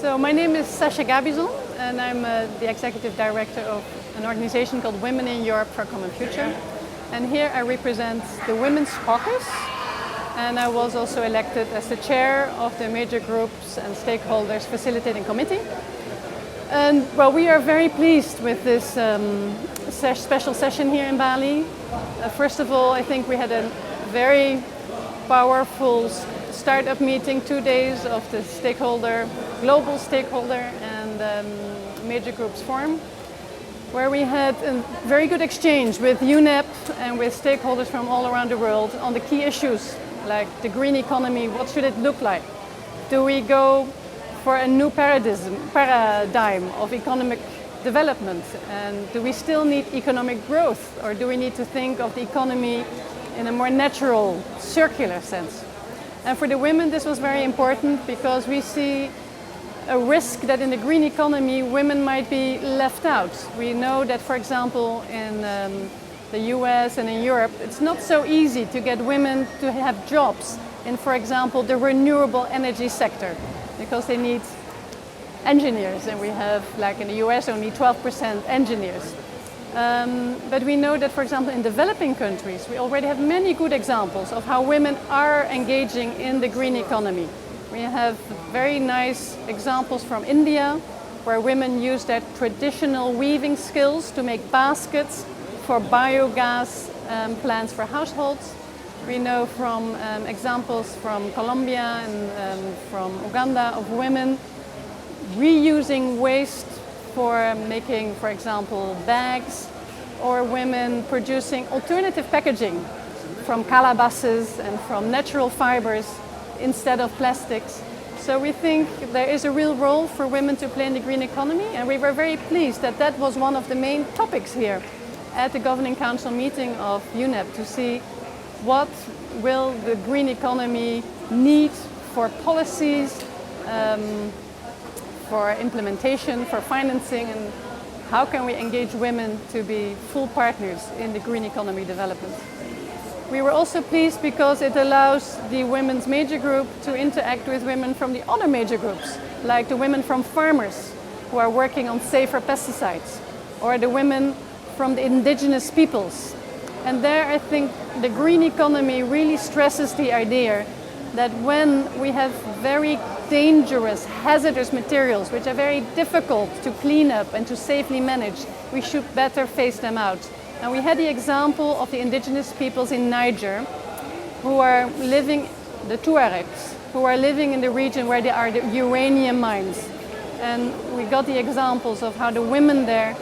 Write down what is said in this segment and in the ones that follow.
So my name is Sascha Gabizon and I'm the Executive Director of an organization called Women in Europe for a Common Future. And here I represent the Women's Caucus, and I was also elected as the chair of the major groups and stakeholders facilitating committee. And well, we are very pleased with this special session here in Bali. First of all, I think we had a very powerful startup meeting, 2 days of the global stakeholder and major groups forum, where we had a very good exchange with UNEP and with stakeholders from all around the world on the key issues, like the green economy. What should it look like? Do we go for a new paradigm of economic development? And do we still need economic growth, or do we need to think of the economy in a more natural, circular sense? And for the women, this was very important because we see a risk that in the green economy, women might be left out. We know that, for example, in the US and in Europe, it's not so easy to get women to have jobs in, for example, the renewable energy sector, because they need engineers, and we have, like in the US, only 12% engineers. But we know that, for example, in developing countries, we already have many good examples of how women are engaging in the green economy. We have very nice examples from India, where women use their traditional weaving skills to make baskets for biogas plants for households. We know from examples from Colombia and from Uganda of women reusing waste for making, for example, bags, or women producing alternative packaging from calabashes and from natural fibers instead of plastics. So we think there is a real role for women to play in the green economy, and we were very pleased that that was one of the main topics here at the Governing Council meeting of UNEP, to see what will the green economy need for policies, for implementation, for financing, and how can we engage women to be full partners in the green economy development. We were also pleased because it allows the women's major group to interact with women from the other major groups, like the women from farmers who are working on safer pesticides, or the women from the indigenous peoples. And there I think the green economy really stresses the idea that when we have very dangerous, hazardous materials, which are very difficult to clean up and to safely manage, we should better phase them out. And we had the example of the indigenous peoples in Niger, who are living, the Tuaregs, who are living in the region where there are the uranium mines. And we got the examples of how the women there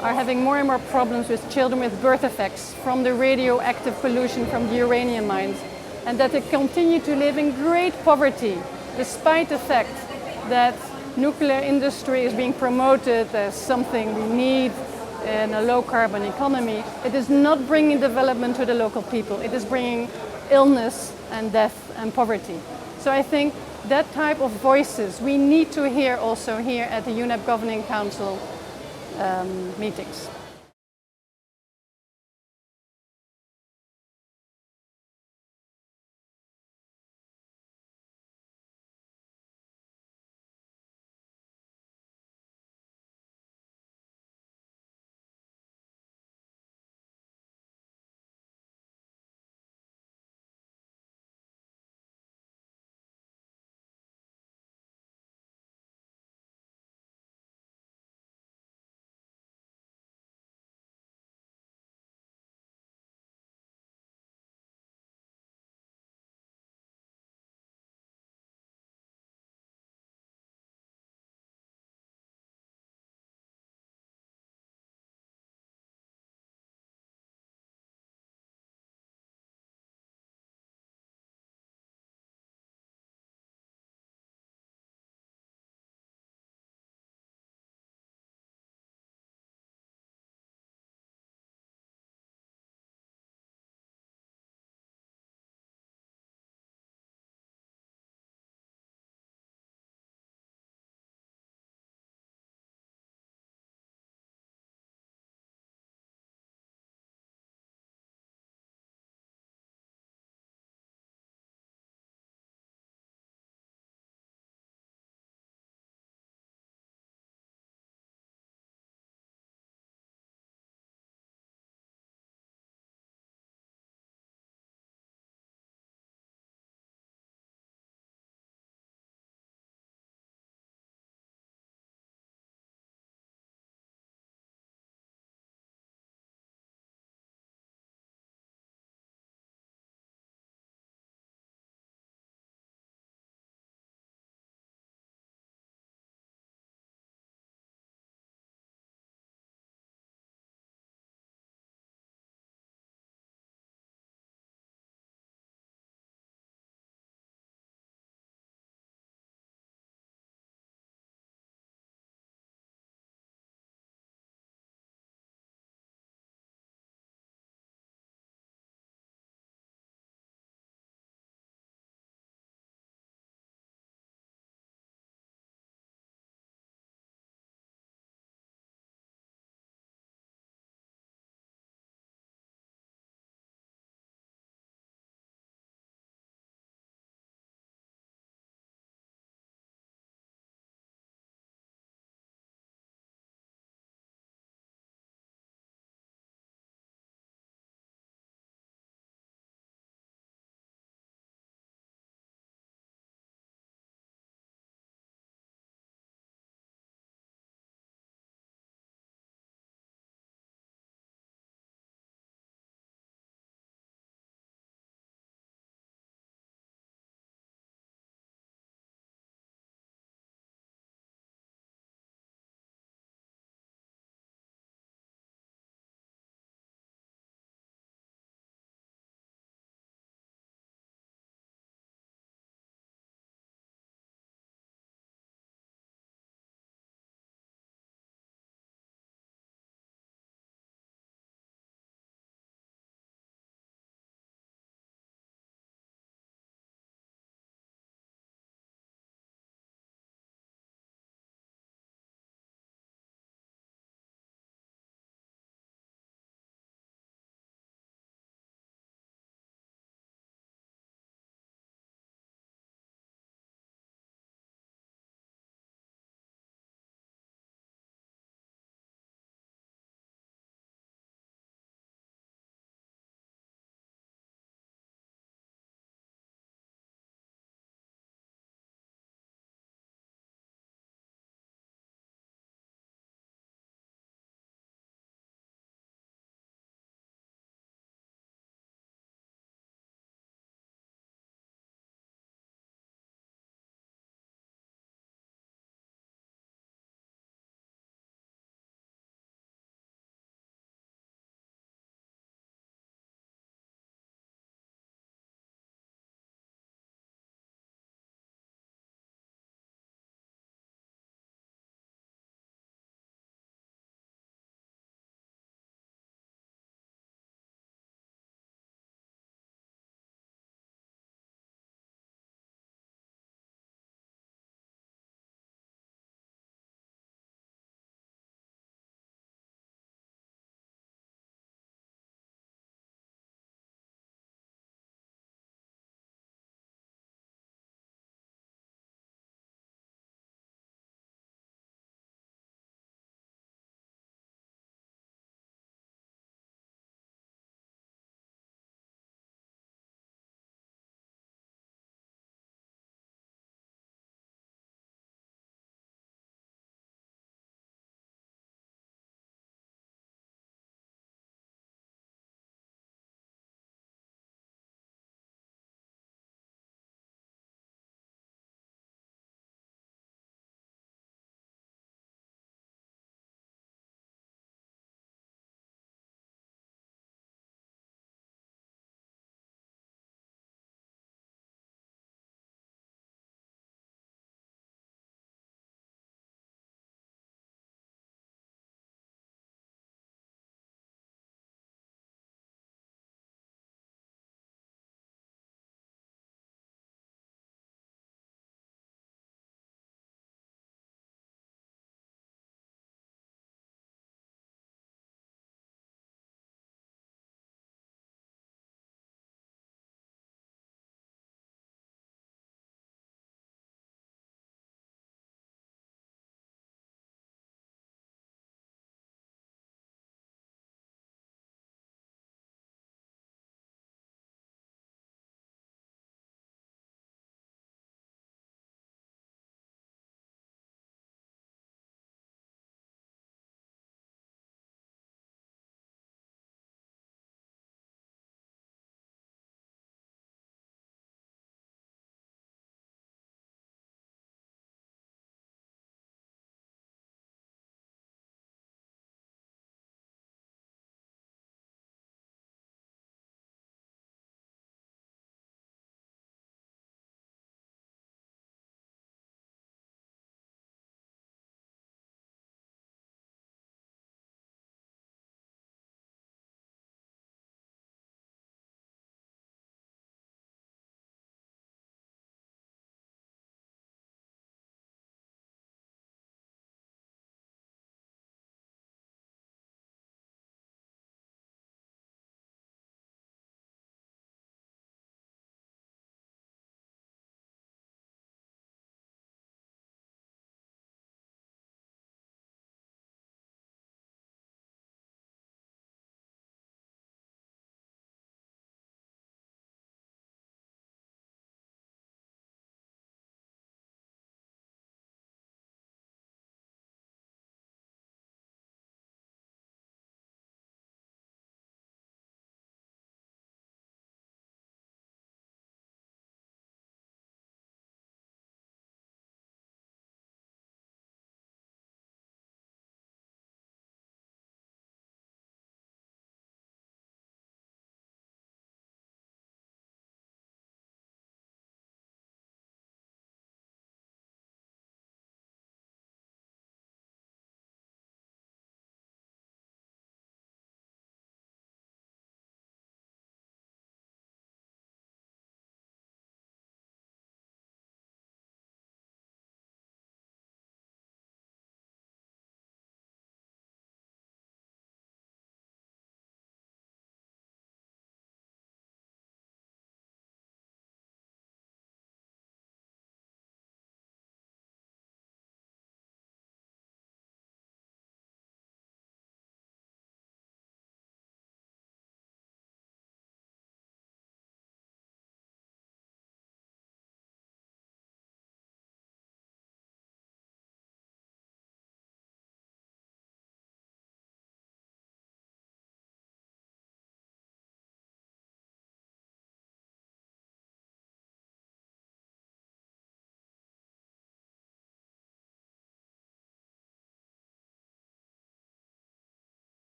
are having more and more problems with children with birth defects from the radioactive pollution from the uranium mines, and that they continue to live in great poverty, despite the fact that nuclear industry is being promoted as something we need in a low-carbon economy. It is not bringing development to the local people. It is bringing illness and death and poverty. So I think that type of voices we need to hear also here at the UNEP Governing Council meetings.